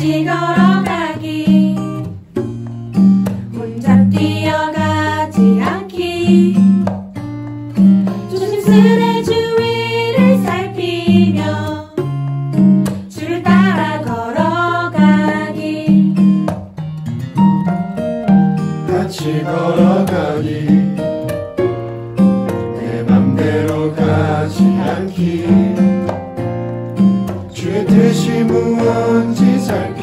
같이 걸어가기 혼자 뛰어가지 않기 조심스레 주위를 살피며 줄을 따라 걸어가기 같이 걸어가기 내 맘대로 가지 않기 주의 뜻이 무언지 살피며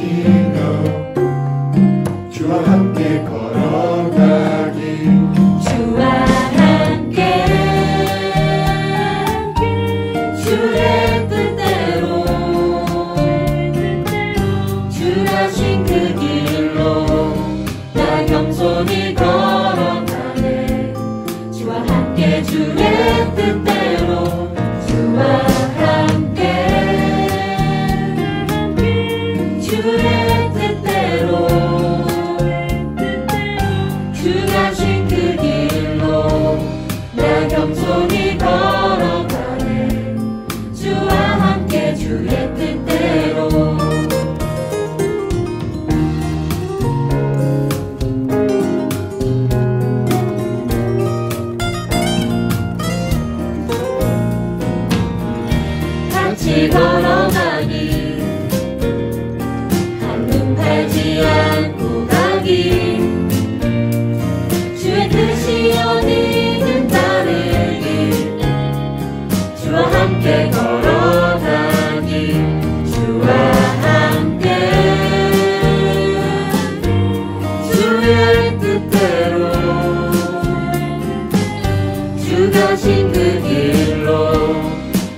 주와 함께 걸어가기 주와 함께 주의 뜻대로 주 가신 그 길로 나 겸손히 걸어가네 주와 함께 주의 뜻대로 주와 함께 주의 뜻대로 주 가신 그 길로 나 겸손히 걸어가네 주와 함께 주의 뜻대로 같이 걸어가기 한눈 팔지 않고 가기 주의 뜻이 어디든 따르기 주와 함께 걸어가기 주와 함께 주의 뜻대로 주 가신 그 길로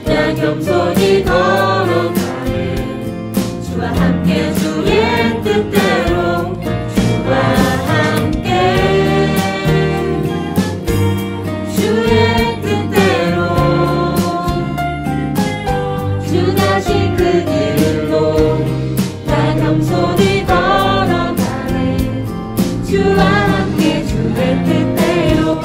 나 겸손히 걸어가네 주와 함께 주의 뜻대로 주와 함께 주의 뜻대로 주 가신 그 길로 나 겸손히 걸어가네 주와 함께 주의 뜻대로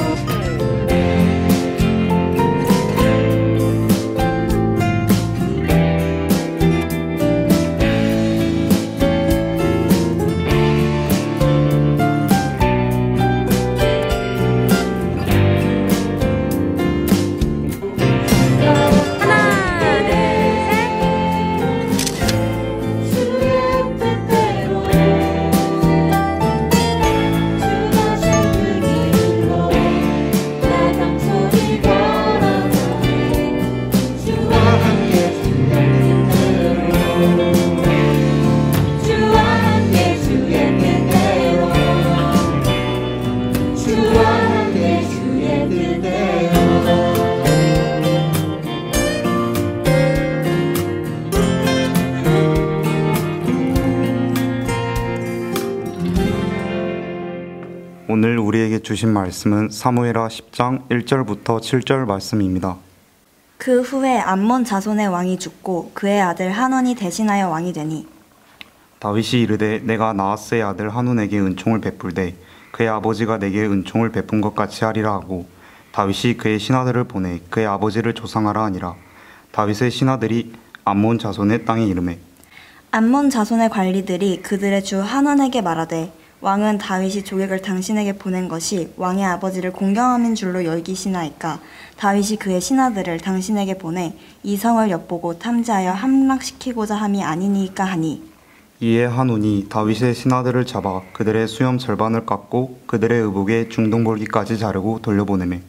오늘 우리에게 주신 말씀은 사무엘하 10장 1절부터 7절 말씀입니다. 그 후에 암몬 자손의 왕이 죽고 그의 아들 한온이 대신하여 왕이 되니 다윗이 이르되 내가 나하스의 아들 한온에게 은총을 베풀되 그의 아버지가 내게 은총을 베푼 것 같이 하리라 하고 다윗이 그의 신하들을 보내 그의 아버지를 조상하라 하니라. 다윗의 신하들이 암몬 자손의 땅에 이르매 암몬 자손의 관리들이 그들의 주 한온에게 말하되 왕은 다윗이 조객을 당신에게 보낸 것이 왕의 아버지를 공경함인 줄로 여기시나이까 다윗이 그의 신하들을 당신에게 보내 이 성을 엿보고 탐지하여 함락시키고자 함이 아니니까 하니 이에 한온이 다윗의 신하들을 잡아 그들의 수염 절반을 깎고 그들의 의복에 중동볼기까지 자르고 돌려보내매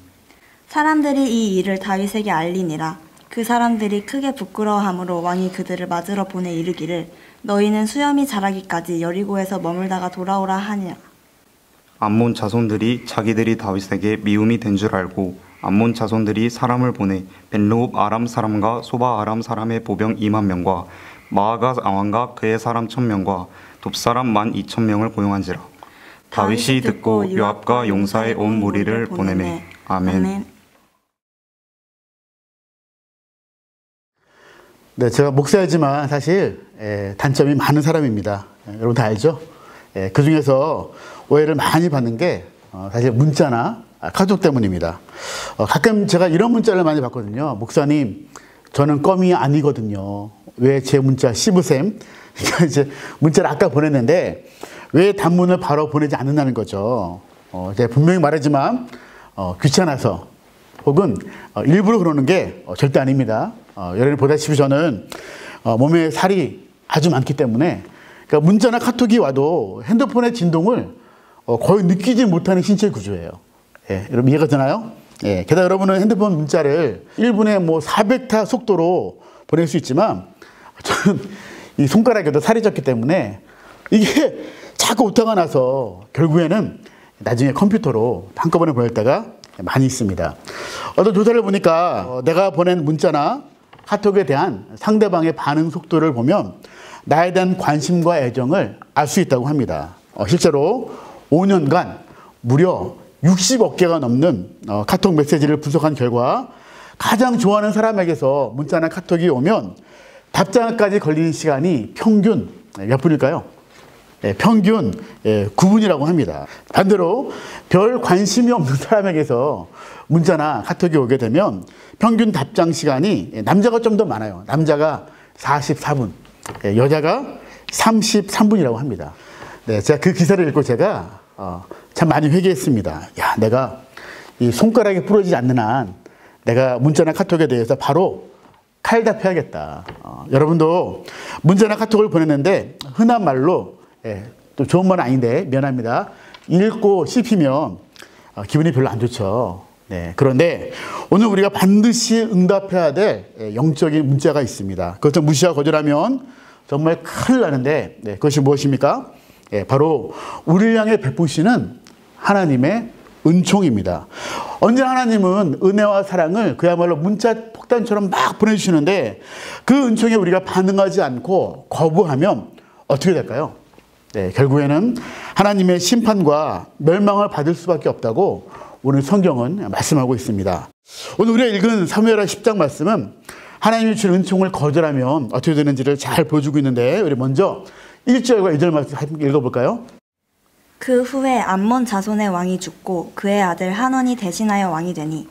사람들이 이 일을 다윗에게 알리니라. 그 사람들이 크게 부끄러워하므로 왕이 그들을 맞으러 보내 이르기를 너희는 수염이 자라기까지 여리고에서 머물다가 돌아오라 하니라. 암몬 자손들이 자기들이 다윗에게 미움이 된 줄 알고 암몬 자손들이 사람을 보내 벤르홉 아람 사람과 소바 아람 사람의 보병 2만 명과 마아가 왕과 그의 사람 1,000명과 돕사람 12,000명을 고용한지라. 다윗이 듣고 요압과 용사의 온 무리를 보내매. 아멘. 네, 제가 목사이지만 사실 단점이 많은 사람입니다. 여러분 다 알죠? 그 중에서 오해를 많이 받는 게 사실 문자나 카톡 때문입니다. 가끔 제가 이런 문자를 많이 받거든요. 목사님, 저는 껌이 아니거든요. 왜 제 문자 씹으셈? 그러니까 이제 문자를 아까 보냈는데 왜 단문을 바로 보내지 않는다는 거죠. 제가 분명히 말하지만 귀찮아서 혹은 일부러 그러는 게 절대 아닙니다. 여러분이 보다시피 저는 몸에 살이 아주 많기 때문에 그러니까 문자나 카톡이 와도 핸드폰의 진동을 거의 느끼지 못하는 신체 구조예요. 예, 여러분 이해가 되나요? 예, 게다가 여러분은 핸드폰 문자를 1분에 뭐 400타 속도로 보낼 수 있지만 저는 이 손가락에도 살이 쪘기 때문에 이게 자꾸 오타가 나서 결국에는 나중에 컴퓨터로 한꺼번에 보낼 때가 많이 있습니다. 어떤 조사를 보니까 내가 보낸 문자나 카톡에 대한 상대방의 반응 속도를 보면 나에 대한 관심과 애정을 알 수 있다고 합니다. 실제로 5년간 무려 60억 개가 넘는 카톡 메시지를 분석한 결과 가장 좋아하는 사람에게서 문자나 카톡이 오면 답장까지 걸리는 시간이 평균 몇 분일까요? 평균 9분이라고 합니다. 반대로 별 관심이 없는 사람에게서 문자나 카톡이 오게 되면 평균 답장 시간이 남자가 좀 더 많아요. 남자가 44분, 여자가 33분이라고 합니다. 네, 제가 그 기사를 읽고 제가 참 많이 회개했습니다. 야, 내가 이 손가락이 부러지지 않는 한 내가 문자나 카톡에 대해서 바로 칼답해야겠다. 여러분도 문자나 카톡을 보냈는데 흔한 말로 또 좋은 말은 아닌데 미안합니다. 읽고 씹히면 기분이 별로 안 좋죠. 네, 그런데 오늘 우리가 반드시 응답해야 될 영적인 문자가 있습니다. 그것을 무시하고 거절하면 정말 큰일 나는데 그것이 무엇입니까? 바로 우리를 향해 베푸시는 하나님의 은총입니다. 언제나 하나님은 은혜와 사랑을 그야말로 문자 폭탄처럼 막 보내주시는데 그 은총에 우리가 반응하지 않고 거부하면 어떻게 될까요? 네, 결국에는 하나님의 심판과 멸망을 받을 수밖에 없다고 오늘 성경은 말씀하고 있습니다. 오늘 우리가 읽은 사무엘하 10장 말씀은 하나님이 주신 은총을 거절하면 어떻게 되는지를 잘 보여주고 있는데 우리 먼저 1절과 2절 말씀 읽어볼까요? 그 후에 암몬 자손의 왕이 죽고 그의 아들 한원이 대신하여 왕이 되니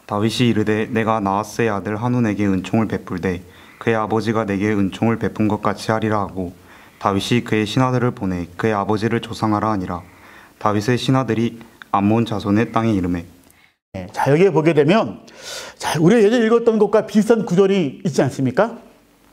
다윗이 이르되 내가 나하스의 아들 한운에게 은총을 베풀되 그의 아버지가 내게 은총을 베푼 것 같이 하리라 하고 다윗이 그의 신하들을 보내 그의 아버지를 조상하라 하니라. 다윗의 신하들이 암몬 자손의 땅에 이르매. 자, 여기에 보게 되면 자, 우리가 예전에 읽었던 것과 비슷한 구절이 있지 않습니까?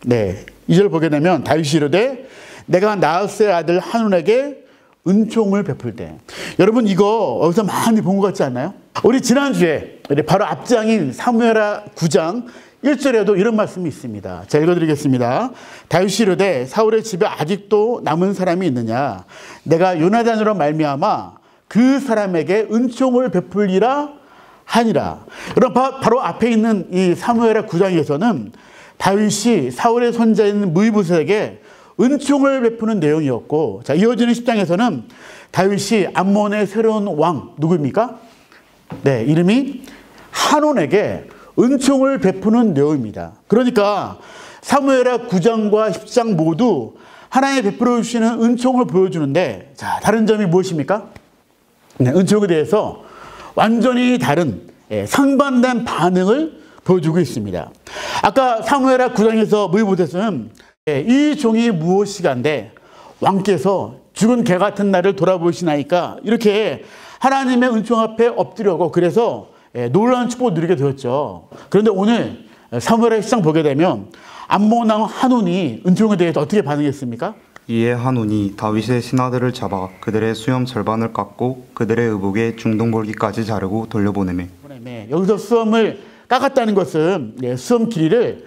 네, 2절 보게 되면 다윗이 이르되 내가 나하스의 아들 한운에게 은총을 베풀 때. 여러분 이거 어디서 많이 본 것 같지 않나요? 우리 지난주에 바로 앞장인 사무엘하 9장 1절에도 이런 말씀이 있습니다. 자, 읽어드리겠습니다. 다윗이 이르되 사울의 집에 아직도 남은 사람이 있느냐? 내가 요나단으로 말미암아 그 사람에게 은총을 베풀리라 하니라. 여러분 바로 앞에 있는 이 사무엘하 9장에서는 다윗이 사울의 손자인 무이보셋에게 은총을 베푸는 내용이었고, 자, 이어지는 10장에서는 다윗이 암몬의 새로운 왕 누구입니까? 네, 이름이 한온에게 은총을 베푸는 내용입니다. 그러니까 사무엘하 9장과 10장 모두 하나님이 베풀어 주시는 은총을 보여주는데, 자, 다른 점이 무엇입니까? 네, 은총에 대해서 완전히 다른 상반된 반응을 보여주고 있습니다. 아까 사무엘하 9장에서 무이보셋은 이 종이 무엇이간데 왕께서 죽은 개 같은 나를 돌아보시나이까 이렇게 하나님의 은총 앞에 엎드려고 그래서 놀라운 축복을 누리게 되었죠. 그런데 오늘 사무엘하 10장 보게 되면 암몬 왕 한운이 은총에 대해서 어떻게 반응했습니까? 이에 한운이 다윗의 신하들을 잡아 그들의 수염 절반을 깎고 그들의 의복에 중동볼기까지 자르고 돌려보내매. 여기서 수염을 깎았다는 것은 수염 길이를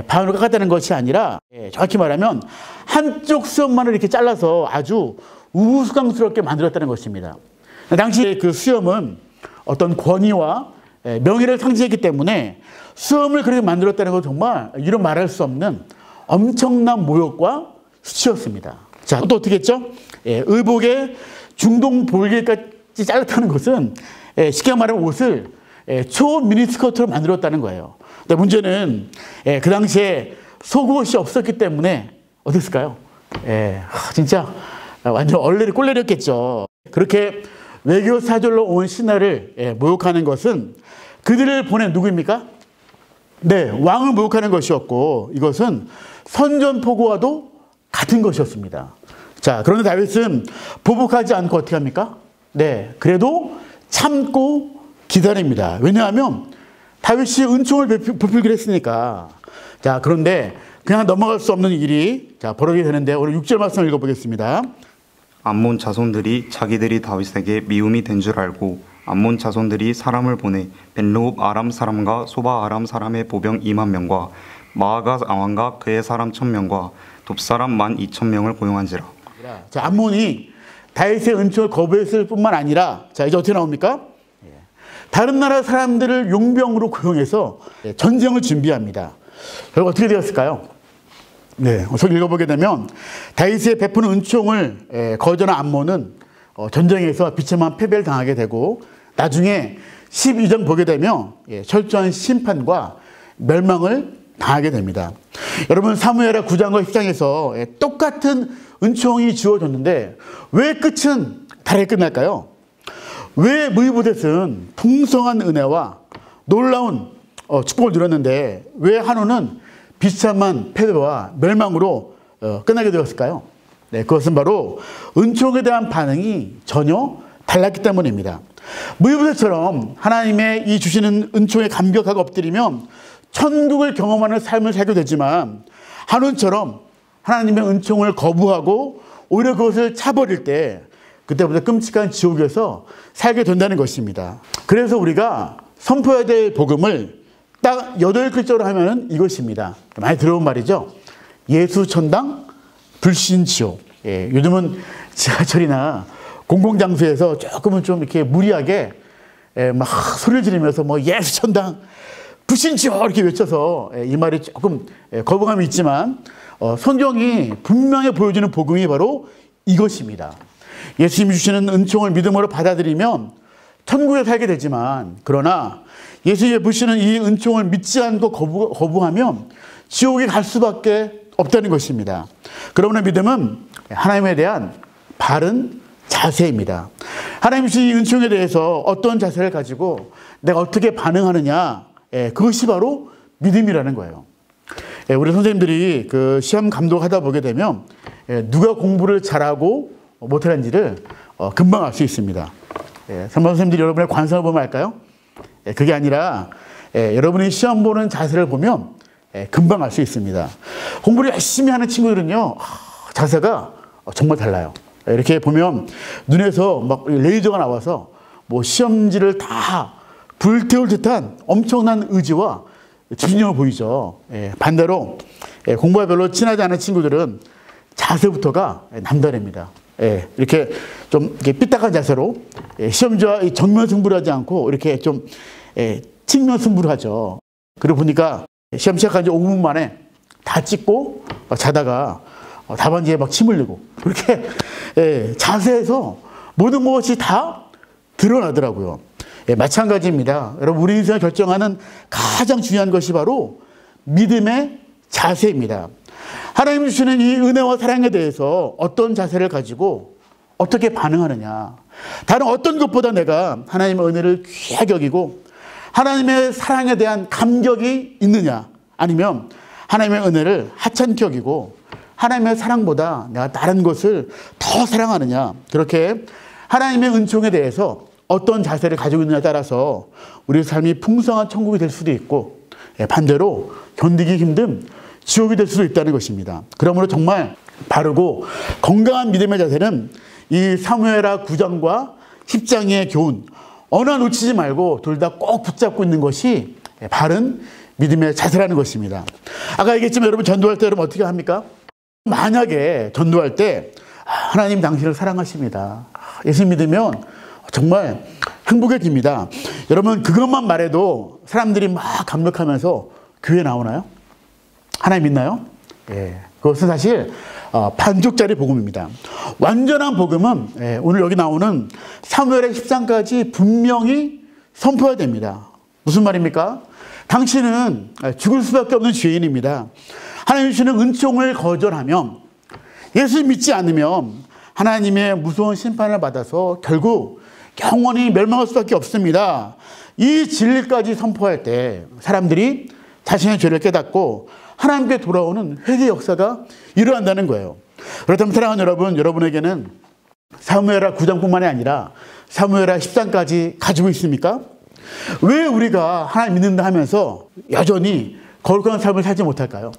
반으로 깎았다는 것이 아니라 정확히 말하면 한쪽 수염만을 이렇게 잘라서 아주 우스꽝스럽게 만들었다는 것입니다. 당시 그 수염은 어떤 권위와 명예를 상징했기 때문에 수염을 그렇게 만들었다는 건 정말 이런 말할 수 없는 엄청난 모욕과 수치였습니다. 자, 또 어떻게 했죠? 의복에 중동 볼기까지 잘랐다는 것은 쉽게 말하면 옷을 초 미니스커트로 만들었다는 거예요. 근데 문제는 그 당시에 속옷이 없었기 때문에 어땠을까요? 진짜 완전 얼레리 꼴레리였겠죠. 그렇게 외교 사절로 온 신하를 모욕하는 것은 그들을 보낸 누구입니까? 네, 왕을 모욕하는 것이었고 이것은 선전포고와도 같은 것이었습니다. 자, 그런데 다윗은 보복하지 않고 어떻게 합니까? 네, 그래도 참고 기다립니다. 왜냐하면 다윗이 은총을 베풀기로 했으니까. 자, 그런데 그냥 넘어갈 수 없는 일이 벌어지게 되는데 오늘 6절 말씀을 읽어보겠습니다. 암몬 자손들이 자기들이 다윗에게 미움이 된 줄 알고 암몬 자손들이 사람을 보내 벤르홉 아람 사람과 소바 아람 사람의 보병 2만 명과 마아가 왕과 그의 사람 1,000명과 돕 사람 12,000명을 고용한지라. 자, 암몬이 다윗의 은총을 거부했을 뿐만 아니라, 자, 이제 어떻게 나옵니까? 다른 나라 사람들을 용병으로 고용해서 전쟁을 준비합니다. 결국 어떻게 되었을까요? 네, 우선 읽어보게 되면 다윗의 베푸는 은총을 거절한 암몬은 전쟁에서 비참한 패배를 당하게 되고 나중에 12장 보게 되면 철저한 심판과 멸망을 당하게 됩니다. 여러분, 사무엘하 9장과 10장에서 똑같은 은총이 주어졌는데 왜 끝은 다르게 끝날까요? 왜 무이보셋은 풍성한 은혜와 놀라운 축복을 누렸는데 왜 한우는 비참한 패배와 멸망으로 끝나게 되었을까요? 네, 그것은 바로 은총에 대한 반응이 전혀 달랐기 때문입니다. 무이보셋처럼 하나님의 이 주시는 은총에 감격하고 엎드리면 천국을 경험하는 삶을 살게 되지만 한우처럼 하나님의 은총을 거부하고 오히려 그것을 차버릴 때 그때부터 끔찍한 지옥에서 살게 된다는 것입니다. 그래서 우리가 선포해야 될 복음을 딱 8글자로 하면 이것입니다. 많이 들어본 말이죠. 예수 천당, 불신 지옥. 예, 요즘은 지하철이나 공공장소에서 조금은 좀 이렇게 무리하게 막 소리를 지르면서 뭐 예수 천당, 불신 지옥 이렇게 외쳐서 이 말이 조금 거부감이 있지만 성경이 분명히 보여주는 복음이 바로 이것입니다. 예수님이 주시는 은총을 믿음으로 받아들이면 천국에 살게 되지만 그러나 예수님이 부시는 이 은총을 믿지 않고 거부하면 지옥에 갈 수밖에 없다는 것입니다. 그러므로 믿음은 하나님에 대한 바른 자세입니다. 하나님 주신 이 은총에 대해서 어떤 자세를 가지고 내가 어떻게 반응하느냐, 그것이 바로 믿음이라는 거예요. 우리 선생님들이 그 시험 감독하다 보게 되면 누가 공부를 잘하고 못하는지를 금방 알 수 있습니다. 선배 선생님들이 여러분의 관상을 보면 알까요? 그게 아니라 여러분이 시험 보는 자세를 보면 금방 알 수 있습니다. 공부를 열심히 하는 친구들은요, 자세가 정말 달라요. 이렇게 보면 눈에서 막 레이저가 나와서 뭐 시험지를 다 불태울 듯한 엄청난 의지와 집중력을 보이죠. 반대로 공부가 별로 친하지 않은 친구들은 자세부터가 남다릅니다. 이렇게 좀 이렇게 삐딱한 자세로 시험지와 정면 승부를 하지 않고 이렇게 좀 측면 승부를 하죠. 그러고 보니까 시험 시작한 지 5분 만에 다 찍고 자다가 답안지에 막 침 흘리고 그렇게 자세에서 모든 것이 다 드러나더라고요. 마찬가지입니다. 여러분, 우리 인생을 결정하는 가장 중요한 것이 바로 믿음의 자세입니다. 하나님 주시는 이 은혜와 사랑에 대해서 어떤 자세를 가지고 어떻게 반응하느냐. 다른 어떤 것보다 내가 하나님의 은혜를 귀하게 여기고 하나님의 사랑에 대한 감격이 있느냐, 아니면 하나님의 은혜를 하찮게 여기고 하나님의 사랑보다 내가 다른 것을 더 사랑하느냐. 그렇게 하나님의 은총에 대해서 어떤 자세를 가지고 있느냐에 따라서 우리 삶이 풍성한 천국이 될 수도 있고 반대로 견디기 힘든 지옥이 될 수도 있다는 것입니다. 그러므로 정말 바르고 건강한 믿음의 자세는 이 사무엘하 9장과 10장의 교훈 어느 하나 놓치지 말고 둘 다 꼭 붙잡고 있는 것이 바른 믿음의 자세라는 것입니다. 아까 얘기했지만 여러분, 전도할 때 여러분 어떻게 합니까? 만약에 전도할 때 하나님 당신을 사랑하십니다. 예수 믿으면 정말 행복해집니다. 여러분, 그것만 말해도 사람들이 막 감격하면서 교회 나오나요? 하나님 믿나요? 그것은 사실 반쪽짜리 복음입니다. 완전한 복음은 오늘 여기 나오는 사무엘의 10장까지 분명히 선포해야 됩니다. 무슨 말입니까? 당신은 죽을 수밖에 없는 죄인입니다. 하나님 주시는 은총을 거절하면, 예수 믿지 않으면 하나님의 무서운 심판을 받아서 결국 영원히 멸망할 수밖에 없습니다. 이 진리까지 선포할 때 사람들이 자신의 죄를 깨닫고 하나님께 돌아오는 회개 역사가 일어난다는 거예요. 그렇다면 사랑하는 여러분, 여러분에게는 사무엘하 9장뿐만이 아니라 사무엘하 10장까지 가지고 있습니까? 왜 우리가 하나님 믿는다 하면서 여전히 거룩한 삶을 살지 못할까요?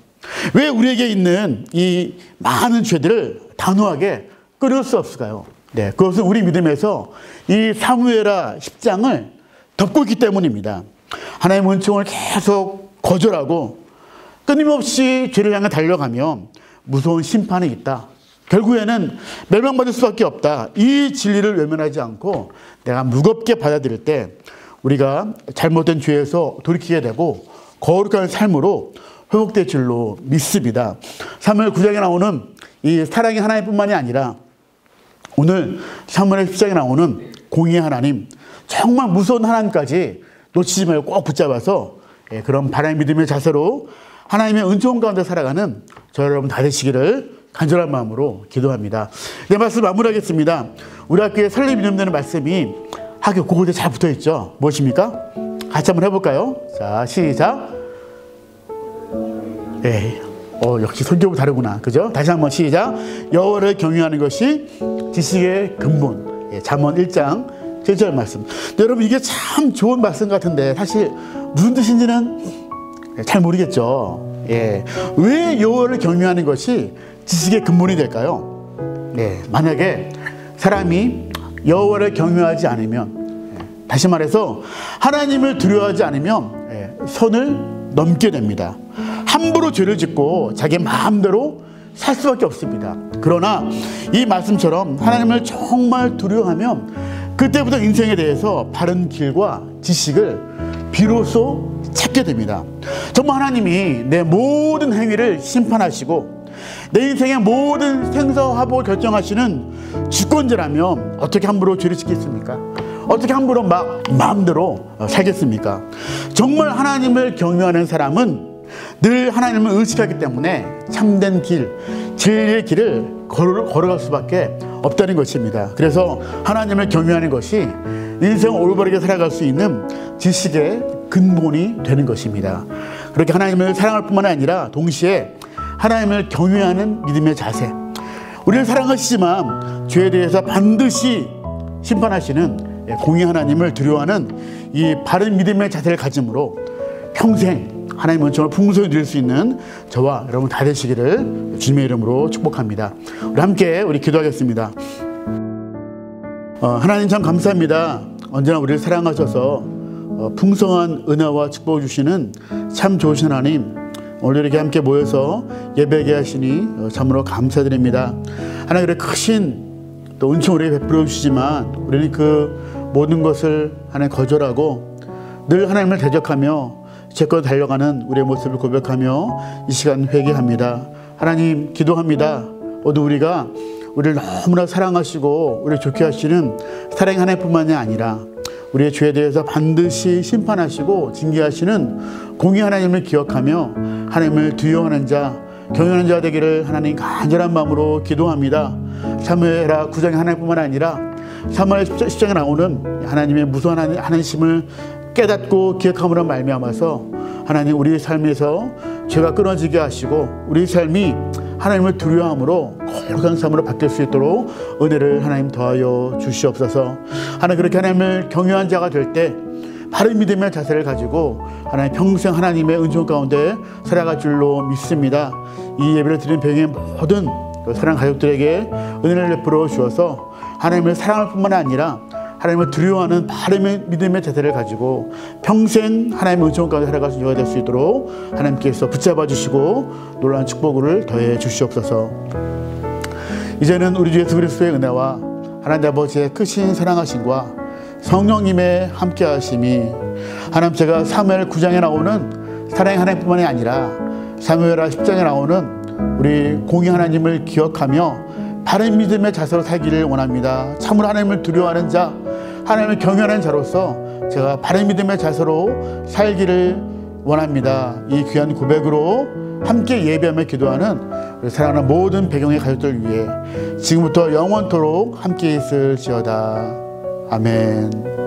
왜 우리에게 있는 이 많은 죄들을 단호하게 끊을 수 없을까요? 네, 그것은 우리 믿음에서 이 사무엘하 10장을 덮고 있기 때문입니다. 하나님의 은총을 계속 거절하고 끊임없이 죄를 향해 달려가면 무서운 심판이 있다. 결국에는 멸망받을 수밖에 없다. 이 진리를 외면하지 않고 내가 무겁게 받아들일 때 우리가 잘못된 죄에서 돌이키게 되고 거룩한 삶으로 회복될 줄로 믿습니다. 사무엘 9장에 나오는 이 사랑의 하나님뿐만이 아니라 오늘 사무엘 10장에 나오는 공의의 하나님, 정말 무서운 하나님까지 놓치지 말고 꼭 붙잡아서 그런 바람의 믿음의 자세로 하나님의 은총 가운데 살아가는 저 여러분 다 되시기를 간절한 마음으로 기도합니다. 네, 말씀 마무리하겠습니다. 우리 학교에 설레 믿음되는 말씀이 학교 곳곳에 잘 붙어있죠. 무엇입니까? 같이 한번 해볼까요? 자, 시작. 네, 역시 설교부 다르구나. 그죠? 다시 한번 시작. 여호와를 경외하는 것이 지식의 근본. 잠언 1장 7절 말씀. 네, 여러분 이게 참 좋은 말씀 같은데 사실 무슨 뜻인지는 잘 모르겠죠. 왜 여호와를 경외하는 것이 지식의 근본이 될까요? 네, 만약에 사람이 여호와를 경외하지 않으면, 다시 말해서 하나님을 두려워하지 않으면 선을 넘게 됩니다. 함부로 죄를 짓고 자기 마음대로 살 수밖에 없습니다. 그러나 이 말씀처럼 하나님을 정말 두려워하면 그때부터 인생에 대해서 바른 길과 지식을 비로소 찾게 됩니다. 정말 하나님이 내 모든 행위를 심판하시고 내 인생의 모든 생사화복을 결정하시는 주권자라면 어떻게 함부로 죄를 짓겠습니까? 어떻게 함부로 마음대로 살겠습니까? 정말 하나님을 경외하는 사람은 늘 하나님을 의식하기 때문에 참된 길, 진리의 길을 걸어갈 수밖에 없다는 것입니다. 그래서 하나님을 경외하는 것이 인생을 올바르게 살아갈 수 있는 지식의 근본이 되는 것입니다. 그렇게 하나님을 사랑할 뿐만 아니라 동시에 하나님을 경외하는 믿음의 자세. 우리를 사랑하시지만 죄에 대해서 반드시 심판하시는 공의 하나님을 두려워하는 이 바른 믿음의 자세를 가짐으로 평생 하나님의 은총을 풍성히 누릴 수 있는 저와 여러분 다 되시기를 주님의 이름으로 축복합니다. 우리 함께 기도하겠습니다. 하나님 참 감사합니다. 언제나 우리를 사랑하셔서 풍성한 은혜와 축복을 주시는 참 좋으신 하나님, 오늘 이렇게 함께 모여서 예배하게 하시니 참으로 감사드립니다. 하나님의 크신 또 은총 우리에게 베풀어 주시지만 우리는 그 모든 것을 하나님 거절하고 늘 하나님을 대적하며 제껏 달려가는 우리의 모습을 고백하며 이 시간 회개합니다. 하나님 기도합니다. 모두 우리가 우리를 너무나 사랑하시고 우리를 좋게 하시는 사랑의 하나님뿐만이 아니라 우리의 죄에 대해서 반드시 심판하시고 징계하시는 공의 하나님을 기억하며 하나님을 두려워하는 자, 경외하는 자 되기를 하나님 간절한 마음으로 기도합니다. 사무엘하 9장의 하나님뿐만 아니라 사무엘 10장에 나오는 하나님의 무서운 하나님심을 깨닫고 기억함으로 말미암아서 하나님 우리의 삶에서 죄가 끊어지게 하시고 우리 삶이 하나님을 두려워함으로 거룩한 삶으로 바뀔 수 있도록 은혜를 하나님 더하여 주시옵소서. 하나님 그렇게 하나님을 경외한 자가 될 때 바른 믿음의 자세를 가지고 하나님 평생 하나님의 은총 가운데 살아갈 줄로 믿습니다. 이 예배를 드린 배경의 모든 사랑 가족들에게 은혜를 베풀어 주어서 하나님을 사랑할 뿐만 아니라 하나님을 두려워하는 바른 믿음의 자세를 가지고 평생 하나님의 은총 가운데 살아갈 수 있도록 될 수 있도록 하나님께서 붙잡아 주시고 놀라운 축복을 더해 주시옵소서. 이제는 우리 주 예수 그리스도의 은혜와 하나님 아버지의 크신 사랑하심과 성령님의 함께하심이 하나님 제가 사무엘 9장에 나오는 사랑의 하나님뿐만이 아니라 사무엘하 10장에 나오는 우리 공의 하나님을 기억하며 바른 믿음의 자세로 살기를 원합니다. 참으로 하나님을 두려워하는 자, 하나님을 경외하는 자로서 제가 바른 믿음의 자세로 살기를 원합니다. 이 귀한 고백으로 함께 예배하며 기도하는 우리 사랑하는 모든 배경의 가족들 위해 지금부터 영원토록 함께 있을지어다. 아멘.